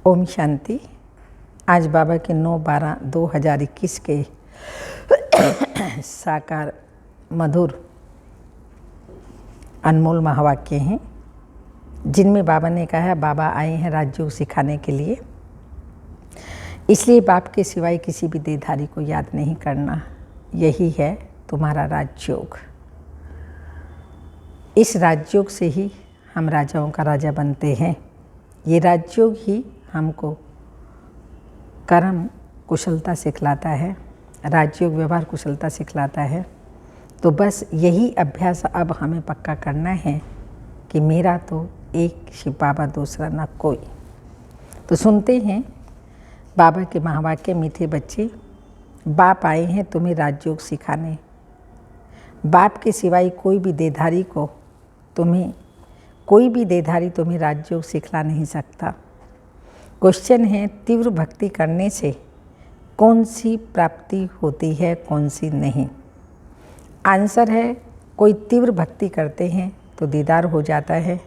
ओम शांति। आज बाबा के 9/12/2021 के साकार मधुर अनमोल महावाक्य हैं, जिनमें बाबा ने कहा है बाबा आए हैं राजयोग सिखाने के लिए, इसलिए बाप के सिवाय किसी भी देहधारी को याद नहीं करना। यही है तुम्हारा राजयोग। इस राजयोग से ही हम राजाओं का राजा बनते हैं। ये राजयोग ही हमको कर्म कुशलता सिखलाता है, राजयोग व्यवहार कुशलता सिखलाता है। तो बस यही अभ्यास अब हमें पक्का करना है कि मेरा तो एक शिव बाबा, दूसरा ना कोई। तो सुनते हैं बाबा के महावाक्य। मीठे बच्चे, बाप आए हैं तुम्हें राजयोग सिखाने। बाप के सिवाय कोई भी देहधारी तुम्हें राजयोग सिखला नहीं सकता। क्वेश्चन है, तीव्र भक्ति करने से कौन सी प्राप्ति होती है, कौन सी नहीं? आंसर है, कोई तीव्र भक्ति करते हैं तो दीदार हो जाता है,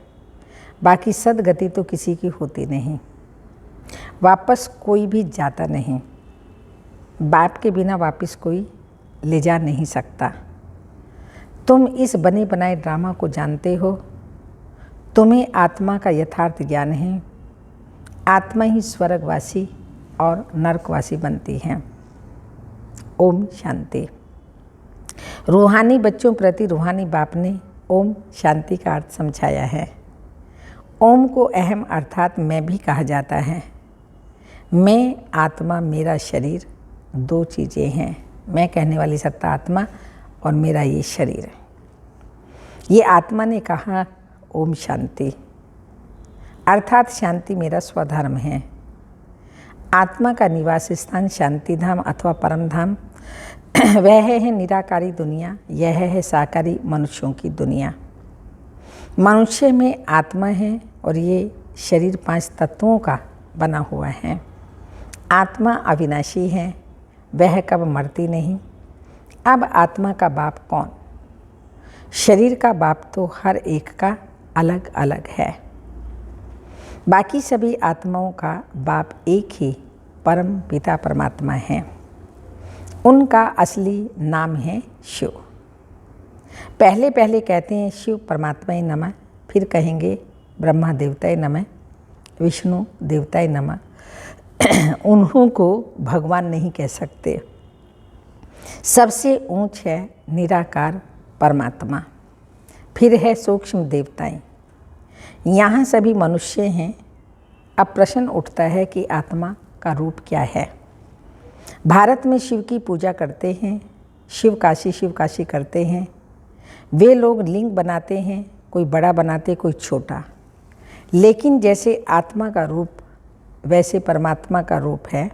बाकी सदगति तो किसी की होती नहीं। वापस कोई भी जाता नहीं। बाप के बिना वापस कोई ले जा नहीं सकता। तुम इस बने बनाए ड्रामा को जानते हो। तुम्हें आत्मा का यथार्थ ज्ञान है। आत्मा ही स्वर्गवासी और नरकवासी बनती है। ओम शांति। रूहानी बच्चों प्रति रूहानी बाप ने ओम शांति का अर्थ समझाया है। ओम को अहम अर्थात मैं भी कहा जाता है। मैं, आत्मा, मेरा शरीर दो चीज़ें हैं। मैं कहने वाली सत्ता आत्मा और मेरा ये शरीर। ये आत्मा ने कहा ओम शांति, अर्थात शांति मेरा स्वधर्म है। आत्मा का निवास स्थान शांति धाम अथवा परम धाम वह है निराकारी दुनिया, यह है साकारी मनुष्यों की दुनिया। मनुष्य में आत्मा है और ये शरीर 5 तत्वों का बना हुआ है। आत्मा अविनाशी है, वह कब मरती नहीं। अब आत्मा का बाप कौन? शरीर का बाप तो हर एक का अलग अलग है। बाकी सभी आत्माओं का बाप एक ही परम पिता परमात्मा है। उनका असली नाम है शिव। पहले कहते हैं शिव परमात्माय नमः, फिर कहेंगे ब्रह्मा देवताय नमः, विष्णु देवताय नमः। उन्हों को भगवान नहीं कह सकते। सबसे ऊंच है निराकार परमात्मा, फिर है सूक्ष्म देवताएं। यहाँ सभी मनुष्य हैं। अब प्रश्न उठता है कि आत्मा का रूप क्या है? भारत में शिव की पूजा करते हैं, शिव काशी करते हैं। वे लोग लिंग बनाते हैं, कोई बड़ा बनाते, कोई छोटा। लेकिन जैसे आत्मा का रूप वैसे परमात्मा का रूप है।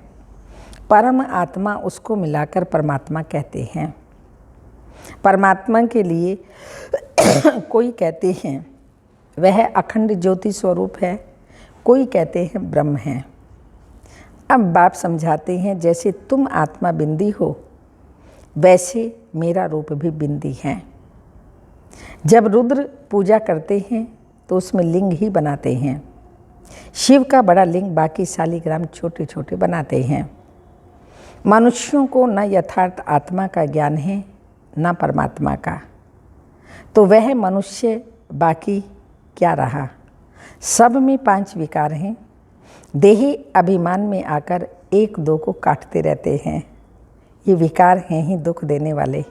परम आत्मा, उसको मिलाकर परमात्मा कहते हैं। परमात्मा के लिए कोई कहते हैं वह अखंड ज्योति स्वरूप है, कोई कहते हैं ब्रह्म है। अब बाप समझाते हैं, जैसे तुम आत्मा बिंदी हो, वैसे मेरा रूप भी बिंदी है। जब रुद्र पूजा करते हैं तो उसमें लिंग ही बनाते हैं। शिव का बड़ा लिंग, बाकी शालिग्राम छोटे छोटे बनाते हैं। मनुष्यों को न यथार्थ आत्मा का ज्ञान है न परमात्मा का, तो वह मनुष्य बाकी क्या रहा? सब में 5 विकार हैं। देही अभिमान में आकर 1-2 को काटते रहते हैं। ये विकार हैं ही दुख देने वाले।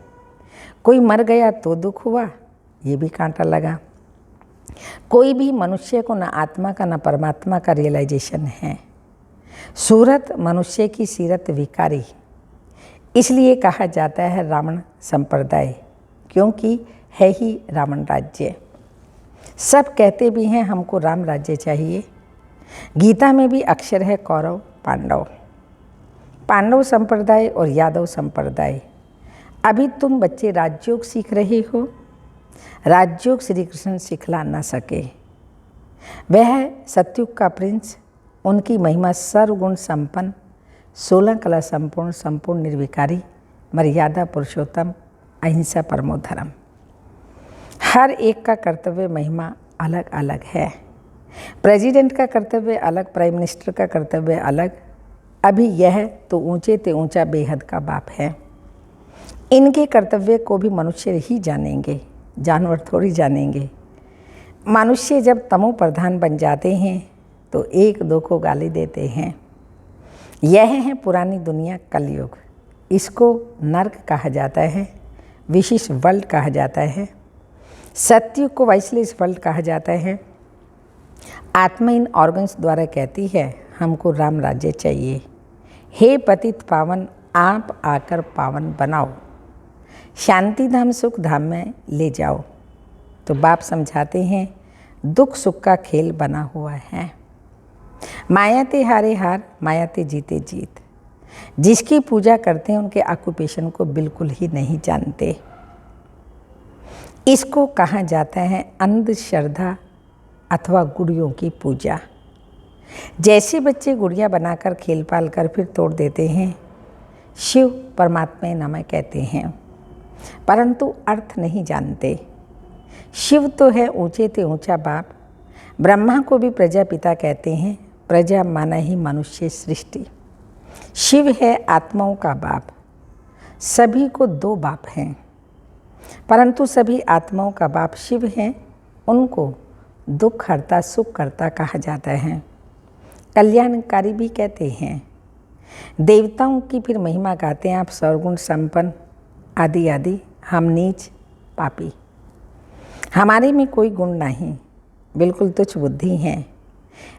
कोई मर गया तो दुख हुआ, ये भी कांटा लगा। कोई भी मनुष्य को न आत्मा का न परमात्मा का रियलाइजेशन है। सूरत मनुष्य की सीरत विकारी, इसलिए कहा जाता है रावण संप्रदाय, क्योंकि है ही रावण राज्य। सब कहते भी हैं हमको राम राज्य चाहिए। गीता में भी अक्षर है कौरव पांडव, पांडव संप्रदाय और यादव संप्रदाय। अभी तुम बच्चे राजयोग सीख रहे हो। राजयोग श्री कृष्ण सिखला ना सके। वह सत्युग का प्रिंस, उनकी महिमा सर्वगुण संपन्न, 16 कला संपूर्ण, संपूर्ण निर्विकारी, मर्यादा पुरुषोत्तम, अहिंसा परमो धर्म। हर एक का कर्तव्य महिमा अलग अलग है। प्रेसिडेंट का कर्तव्य अलग, प्राइम मिनिस्टर का कर्तव्य अलग। अभी यह तो ऊंचे ते ऊंचा बेहद का बाप है। इनके कर्तव्य को भी मनुष्य ही जानेंगे, जानवर थोड़ी जानेंगे। मनुष्य जब तमो प्रधान बन जाते हैं तो एक दो को गाली देते हैं। यह है पुरानी दुनिया, कलयुग। इसको नर्क कहा जाता है, विशेष वर्ल्ड कहा जाता है। सत्युग को वाइसलेस वर्ल्ड कहा जाता है। आत्मा इन ऑर्गन्स द्वारा कहती है हमको राम राज्य चाहिए। हे पतित पावन, आप आकर पावन बनाओ, शांति धाम सुख धाम में ले जाओ। तो बाप समझाते हैं दुख सुख का खेल बना हुआ है। मायाते हारे हार, मायाते जीते जीत। जिसकी पूजा करते हैं उनके ऑक्यूपेशन को बिल्कुल ही नहीं जानते। इसको कहा जाता है अंधश्रद्धा अथवा गुड़ियों की पूजा। जैसे बच्चे गुड़िया बनाकर खेल पाल कर फिर तोड़ देते हैं, शिव परमात्मा नमः कहते हैं, परंतु अर्थ नहीं जानते। शिव तो है ऊंचे ते ऊंचा बाप। ब्रह्मा को भी प्रजापिता कहते हैं, प्रजा माना ही मनुष्य सृष्टि। शिव है आत्माओं का बाप। सभी को दो बाप हैं, परंतु सभी आत्माओं का बाप शिव है। उनको दुख हरता सुख करता कहा जाता है, कल्याणकारी भी कहते हैं। देवताओं की फिर महिमा गाते हैं आप, सर्वगुण संपन्न आदि आदि। हम नीच पापी, हमारे में कोई गुण नहीं, बिल्कुल तुच्छ बुद्धि हैं।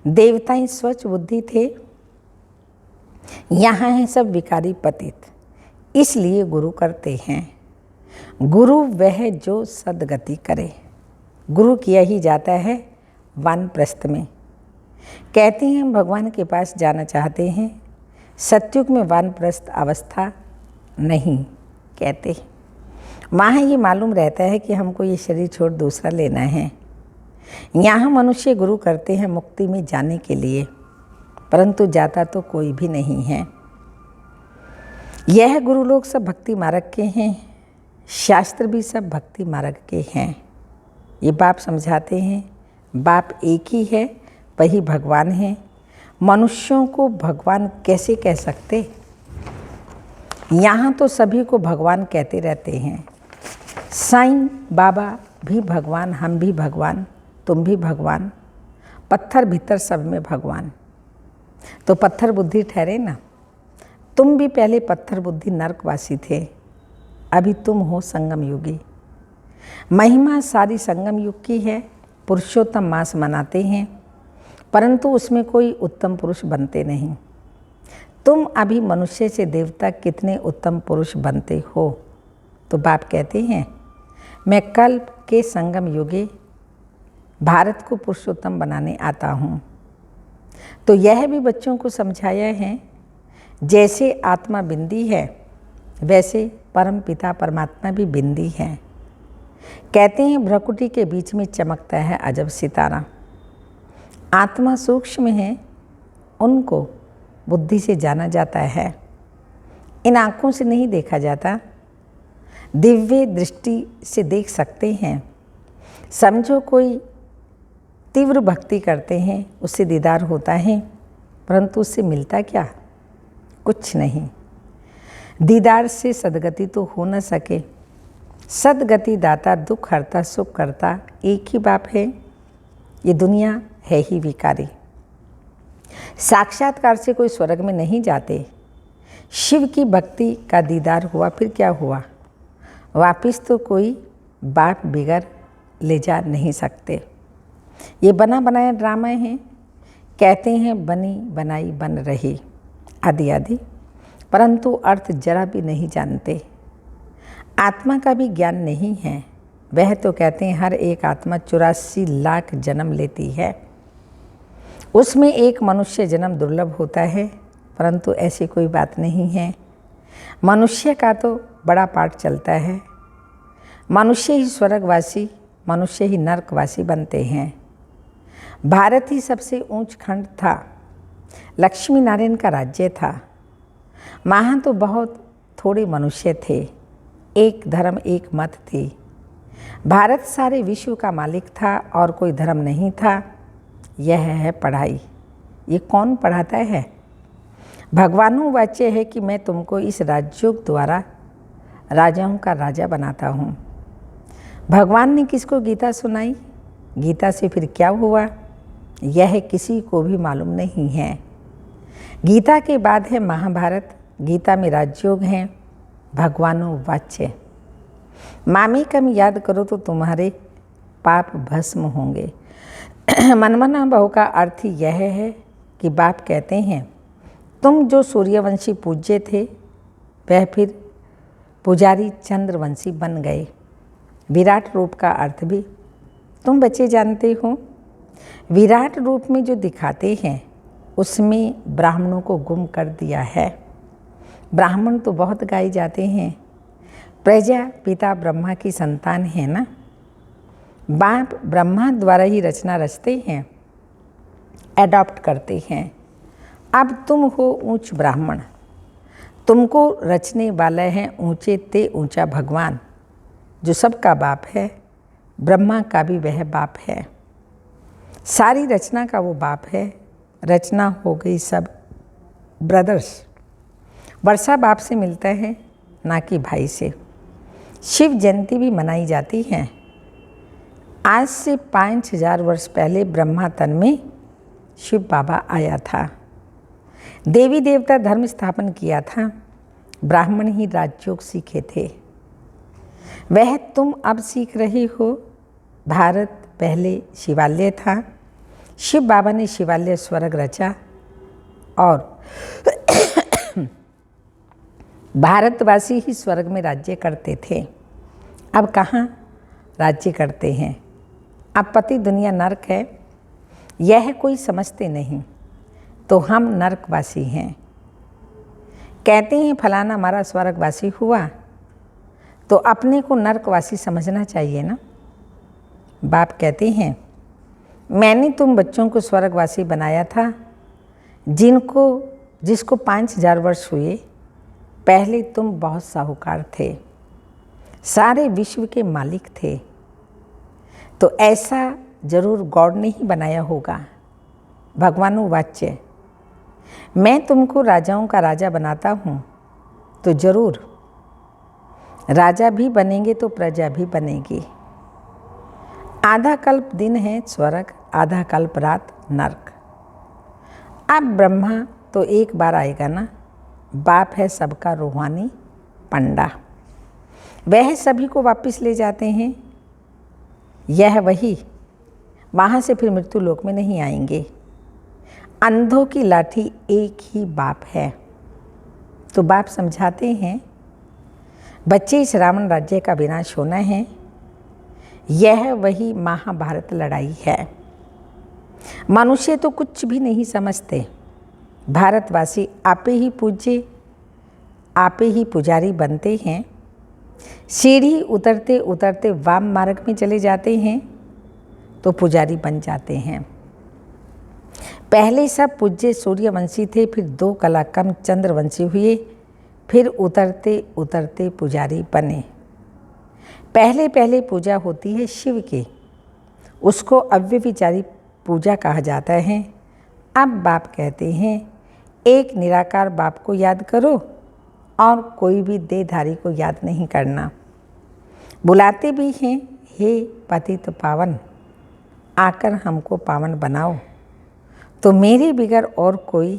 देवताएं स्वच्छ बुद्धि थे, यहाँ हैं सब विकारी पतित, इसलिए गुरु करते हैं। गुरु वह जो सदगति करे। गुरु किया ही जाता है वानप्रस्थ में। कहते हैं हम भगवान के पास जाना चाहते हैं। सत्युग में वानप्रस्थ अवस्था नहीं कहते। वहाँ ये मालूम रहता है कि हमको ये शरीर छोड़ दूसरा लेना है। यहाँ मनुष्य गुरु करते हैं मुक्ति में जाने के लिए, परंतु जाता तो कोई भी नहीं है। यह गुरु लोग सब भक्ति मार्ग के हैं, शास्त्र भी सब भक्ति मार्ग के हैं। ये बाप समझाते हैं बाप एक ही है, वही भगवान है। मनुष्यों को भगवान कैसे कह सकते? यहाँ तो सभी को भगवान कहते रहते हैं। साईं बाबा भी भगवान, हम भी भगवान, तुम भी भगवान, पत्थर भीतर सब में भगवान। तो पत्थर बुद्धि ठहरे ना। तुम भी पहले पत्थर बुद्धि नरकवासी थे, अभी तुम हो संगम युगी। महिमा सारी संगम युग की है। पुरुषोत्तम मास मनाते हैं, परंतु उसमें कोई उत्तम पुरुष बनते नहीं। तुम अभी मनुष्य से देवता कितने उत्तम पुरुष बनते हो? तो बाप कहते हैं मैं कल्प के संगम युगे भारत को पुरुषोत्तम बनाने आता हूँ। तो यह भी बच्चों को समझाया है, जैसे आत्मा बिंदी है वैसे परम पिता परमात्मा भी बिंदी है। कहते हैं भ्रकुटी के बीच में चमकता है अजब सितारा। आत्मा सूक्ष्म है, उनको बुद्धि से जाना जाता है, इन आँखों से नहीं देखा जाता। दिव्य दृष्टि से देख सकते हैं। समझो कोई तीव्र भक्ति करते हैं, उससे दीदार होता है, परंतु उससे मिलता क्या? कुछ नहीं। दीदार से सदगति तो हो न सके। सदगति दाता, दुख हरता, सुख करता एक ही बाप है। ये दुनिया है ही विकारी। साक्षात्कार से कोई स्वर्ग में नहीं जाते। शिव की भक्ति का दीदार हुआ फिर क्या हुआ? वापिस तो कोई बाप बिगड़ ले जा नहीं सकते। ये बना बनाया ड्रामा है। कहते हैं बनी बनाई बन रही आदि आदि, परंतु अर्थ जरा भी नहीं जानते। आत्मा का भी ज्ञान नहीं है। वह तो कहते हैं हर एक आत्मा 84 लाख जन्म लेती है, उसमें एक मनुष्य जन्म दुर्लभ होता है, परंतु ऐसी कोई बात नहीं है। मनुष्य का तो बड़ा पाठ चलता है। मनुष्य ही स्वर्गवासी, मनुष्य ही नरकवासी बनते हैं। भारत ही सबसे ऊंच खंड था, लक्ष्मी नारायण का राज्य था। वहाँ तो बहुत थोड़े मनुष्य थे, एक धर्म एक मत थी। भारत सारे विश्व का मालिक था और कोई धर्म नहीं था। यह है पढ़ाई। ये कौन पढ़ाता है? भगवानुवाच्य है कि मैं तुमको इस राजयोग द्वारा राजाओं का राजा बनाता हूँ। भगवान ने किसको गीता सुनाई? गीता से फिर क्या हुआ, यह किसी को भी मालूम नहीं है। गीता के बाद है महाभारत। गीता में राजयोग हैं। भगवानुवाच्य। मामेकम याद करो तो तुम्हारे पाप भस्म होंगे। मनमना बहु का अर्थ यह है कि बाप कहते हैं तुम जो सूर्यवंशी पूज्य थे वह फिर पुजारी चंद्रवंशी बन गए। विराट रूप का अर्थ भी तुम बच्चे जानते हो। विराट रूप में जो दिखाते हैं उसमें ब्राह्मणों को गुम कर दिया है। ब्राह्मण तो बहुत गाए जाते हैं। प्रजा पिता ब्रह्मा की संतान है ना। बाप ब्रह्मा द्वारा ही रचना रचते हैं, एडॉप्ट करते हैं। अब तुम हो ऊंच ब्राह्मण, तुमको रचने वाला है ऊंचे ते ऊंचा भगवान, जो सबका बाप है। ब्रह्मा का भी वह बाप है। सारी रचना का वो बाप है। रचना हो गई सब ब्रदर्स। वर्षा बाप से मिलता है, ना कि भाई से। शिव जयंती भी मनाई जाती है। आज से 5000 वर्ष पहले ब्रह्मा तन में शिव बाबा आया था। देवी देवता धर्म स्थापन किया था। ब्राह्मण ही राजयोग सीखे थे। वह तुम अब सीख रहे हो। भारत पहले शिवालय था। शिव बाबा ने शिवालय स्वर्ग रचा और भारतवासी ही स्वर्ग में राज्य करते थे। अब कहाँ राज्य करते हैं? अब पति दुनिया नरक है। यह कोई समझते नहीं, तो हम नरकवासी हैं। कहते हैं फलाना हमारा स्वर्गवासी हुआ, तो अपने को नरकवासी समझना चाहिए ना। बाप कहते हैं मैंने तुम बच्चों को स्वर्गवासी बनाया था, जिसको 5000 वर्ष हुए। पहले तुम बहुत साहूकार थे, सारे विश्व के मालिक थे, तो ऐसा जरूर गॉड ने ही बनाया होगा। भगवानुवाच्य। मैं तुमको राजाओं का राजा बनाता हूँ, तो जरूर राजा भी बनेंगे तो प्रजा भी बनेगी। आधा कल्प दिन है स्वर्ग, आधा कल्प रात नरक। अब ब्रह्मा तो एक बार आएगा ना। बाप है सबका रूहानी पंडा। वह सभी को वापस ले जाते हैं। यह वही वहाँ से फिर मृत्यु लोक में नहीं आएंगे। अंधों की लाठी एक ही बाप है। तो बाप समझाते हैं बच्चे इस रावण राज्य का विनाश होना है। यह वही महाभारत लड़ाई है। मनुष्य तो कुछ भी नहीं समझते। भारतवासी आपे ही पूज्य, आपे ही पुजारी बनते हैं। सीढ़ी उतरते उतरते वाम मार्ग में चले जाते हैं तो पुजारी बन जाते हैं। पहले सब पूज्य सूर्यवंशी थे, फिर 2 कला कम चंद्रवंशी हुए, फिर उतरते उतरते पुजारी बने। पहले पहले पूजा होती है शिव की, उसको अव्यभिचारी पूजा कहा जाता है। अब बाप कहते हैं एक निराकार बाप को याद करो और कोई भी देहधारी को याद नहीं करना। बुलाते भी हैं हे पतित पावन, आकर हमको पावन बनाओ। तो मेरे बिगर और कोई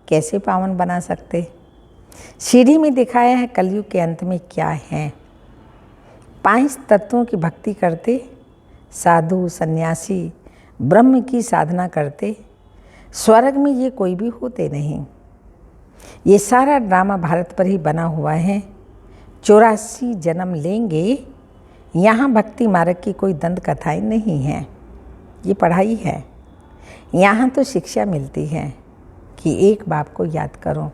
कैसे पावन बना सकते? सीढ़ी में दिखाया है कलयुग के अंत में क्या है। 5 तत्वों की भक्ति करते, साधु सन्यासी ब्रह्म की साधना करते, स्वर्ग में ये कोई भी होते नहीं। ये सारा ड्रामा भारत पर ही बना हुआ है। 84 जन्म लेंगे। यहाँ भक्ति मार्ग की कोई दंत कथाएं नहीं है। ये पढ़ाई है। यहाँ तो शिक्षा मिलती है कि एक बाप को याद करो।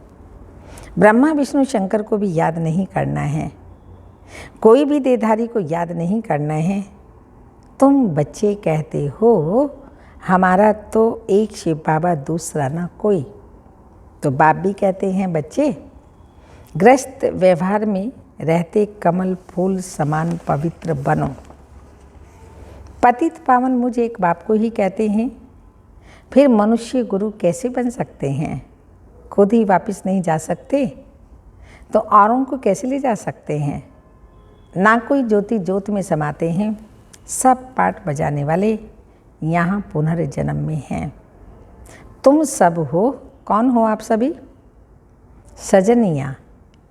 ब्रह्मा विष्णु शंकर को भी याद नहीं करना है। कोई भी देहधारी को याद नहीं करना है। तुम बच्चे कहते हो हमारा तो एक शिव बाबा, दूसरा ना कोई। तो बाप भी कहते हैं बच्चे ग्रस्त व्यवहार में रहते कमल फूल समान पवित्र बनो। पतित पावन मुझे एक बाप को ही कहते हैं। फिर मनुष्य गुरु कैसे बन सकते हैं? खुद ही वापस नहीं जा सकते तो औरों को कैसे ले जा सकते हैं? ना कोई ज्योति ज्योत में समाते हैं, सब पाठ बजाने वाले यहाँ पुनर्जन्म में हैं। तुम सब हो, कौन हो आप सभी? सजनिया,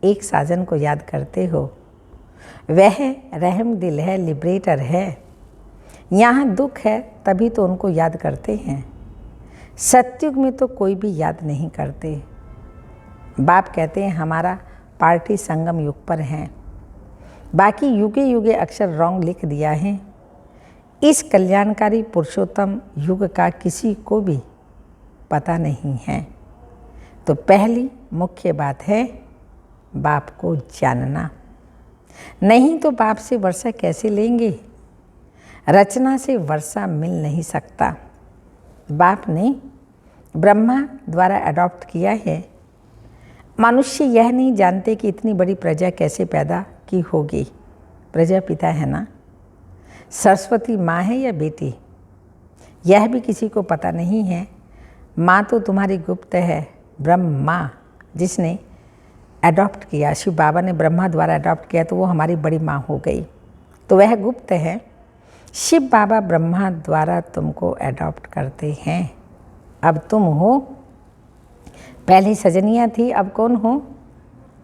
एक साजन को याद करते हो। वह रहम दिल है, लिबरेटर है। यहाँ दुख है तभी तो उनको याद करते हैं। सतयुग में तो कोई भी याद नहीं करते। बाप कहते हैं हमारा पार्टी संगम युग पर है, बाकी युगे युगे अक्षर रॉन्ग लिख दिया है। इस कल्याणकारी पुरुषोत्तम युग का किसी को भी पता नहीं है। तो पहली मुख्य बात है बाप को जानना। नहीं तो बाप से वर्षा कैसे लेंगे? रचना से वर्षा मिल नहीं सकता। बाप ने ब्रह्मा द्वारा अडॉप्ट किया है। मनुष्य यह नहीं जानते कि इतनी बड़ी प्रजा कैसे पैदा की होगी। प्रजापिता है ना, सरस्वती माँ है या बेटी, यह भी किसी को पता नहीं है। माँ तो तुम्हारी गुप्त है, ब्रह्मा जिसने अडॉप्ट किया, शिव बाबा ने ब्रह्मा द्वारा अडॉप्ट किया तो वो हमारी बड़ी माँ हो गई, तो वह गुप्त है। शिव बाबा ब्रह्मा द्वारा तुमको अडॉप्ट करते हैं। अब तुम हो, पहले सजनिया थी, अब कौन हो?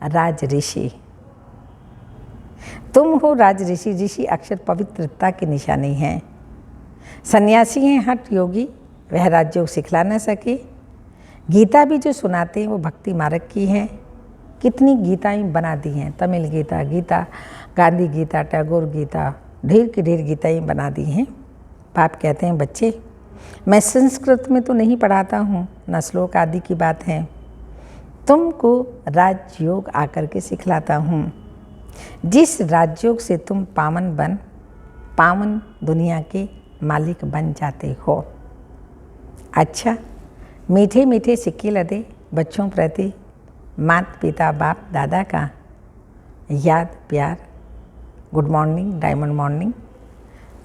राज ऋषि। तुम हो राज ऋषि। ऋषि अक्षर पवित्रता की निशानी है। सन्यासी हैं हठ योगी, वह राजयोग सिखला न सके। गीता भी जो सुनाते हैं वो भक्ति मार्ग की है। कितनी गीताएं बना दी हैं, तमिल गीता, गीता गांधी गीता, टैगोर गीता, ढेर की ढेर गीताएं बना दी हैं। बाप कहते हैं बच्चे, मैं संस्कृत में तो नहीं पढ़ाता हूँ, न श्लोक आदि की बात है, तुमको राजयोग आकर के सिखलाता हूँ। जिस राजयोग से तुम पावन दुनिया के मालिक बन जाते हो। अच्छा, मीठे मीठे सिक्के लदे बच्चों प्रति माता पिता बाप दादा का याद प्यार, गुड मॉर्निंग, डायमंड मॉर्निंग।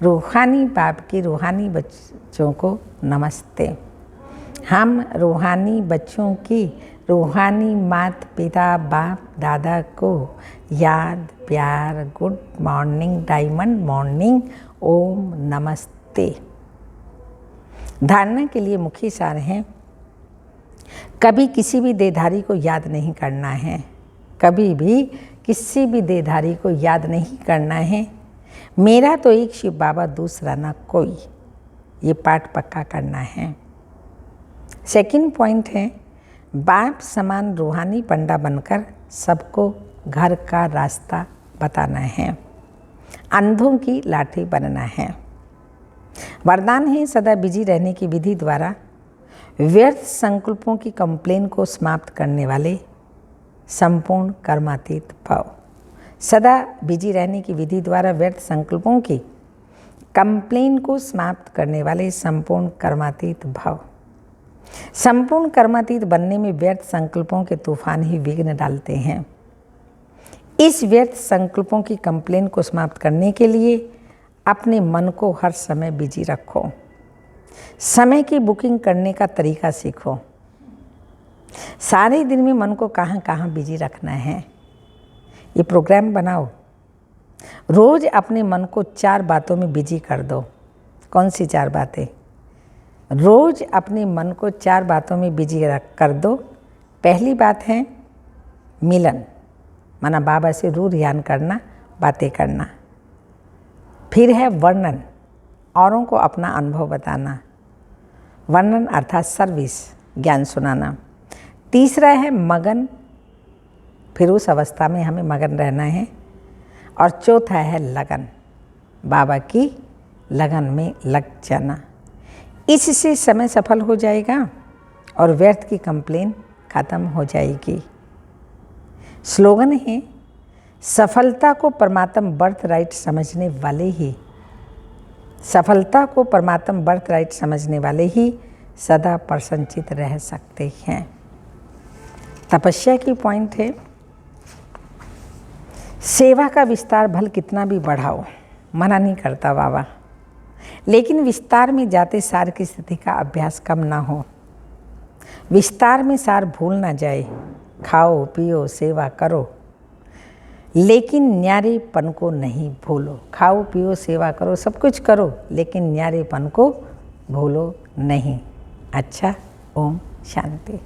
रूहानी बाप की रूहानी बच्चों को नमस्ते। हम रूहानी बच्चों की रूहानी माता पिता बाप दादा को याद प्यार, गुड मॉर्निंग, डायमंड मॉर्निंग, ओम नमस्ते। धारणा के लिए मुख्य सार हैं, कभी किसी भी देहधारी को याद नहीं करना है। कभी भी किसी भी देहधारी को याद नहीं करना है। मेरा तो एक शिव बाबा, दूसरा ना कोई। ये पाठ पक्का करना है। सेकंड पॉइंट है, बाप समान रूहानी पंडा बनकर सबको घर का रास्ता बताना है। अंधों की लाठी बनना है। वरदान है सदा बिजी रहने की विधि द्वारा व्यर्थ संकल्पों की कंप्लेन को समाप्त करने वाले संपूर्ण कर्मातीत भव। सदा बिजी रहने की विधि द्वारा व्यर्थ संकल्पों की कंप्लेन को समाप्त करने वाले संपूर्ण कर्मातीत भव। संपूर्ण कर्मातीत बनने में व्यर्थ संकल्पों के तूफान ही विघ्न डालते हैं। इस व्यर्थ संकल्पों की कंप्लेन को समाप्त करने के लिए अपने मन को हर समय बिजी रखो। समय की बुकिंग करने का तरीका सीखो। सारे दिन में मन को कहाँ कहाँ बिजी रखना है, ये प्रोग्राम बनाओ। रोज अपने मन को 4 बातों में बिजी कर दो। कौन सी 4 बातें? रोज अपने मन को 4 बातों में बिजी कर दो। पहली बात है मिलन, माना बाबा से रूह ध्यान करना, बातें करना। फिर है वर्णन, औरों को अपना अनुभव बताना। वर्णन अर्थात सर्विस, ज्ञान सुनाना। तीसरा है मगन, फिर उस अवस्था में हमें मगन रहना है। और चौथा है लगन, बाबा की लगन में लग जाना। इससे समय सफल हो जाएगा और व्यर्थ की कंप्लेन खत्म हो जाएगी। स्लोगन है, सफलता को परमात्म बर्थ राइट समझने वाले ही, सफलता को परमात्म बर्थ राइट समझने वाले ही सदा प्रसन्नचित रह सकते हैं। तपस्या की पॉइंट है, सेवा का विस्तार भल कितना भी बढ़ाओ, मना नहीं करता बाबा, लेकिन विस्तार में जाते सार की स्थिति का अभ्यास कम ना हो। विस्तार में सार भूल ना जाए। खाओ पियो सेवा करो, लेकिन न्यारेपन को नहीं भूलो। खाओ पियो सेवा करो, सब कुछ करो, लेकिन न्यारेपन को भूलो नहीं। अच्छा, ओम शांति।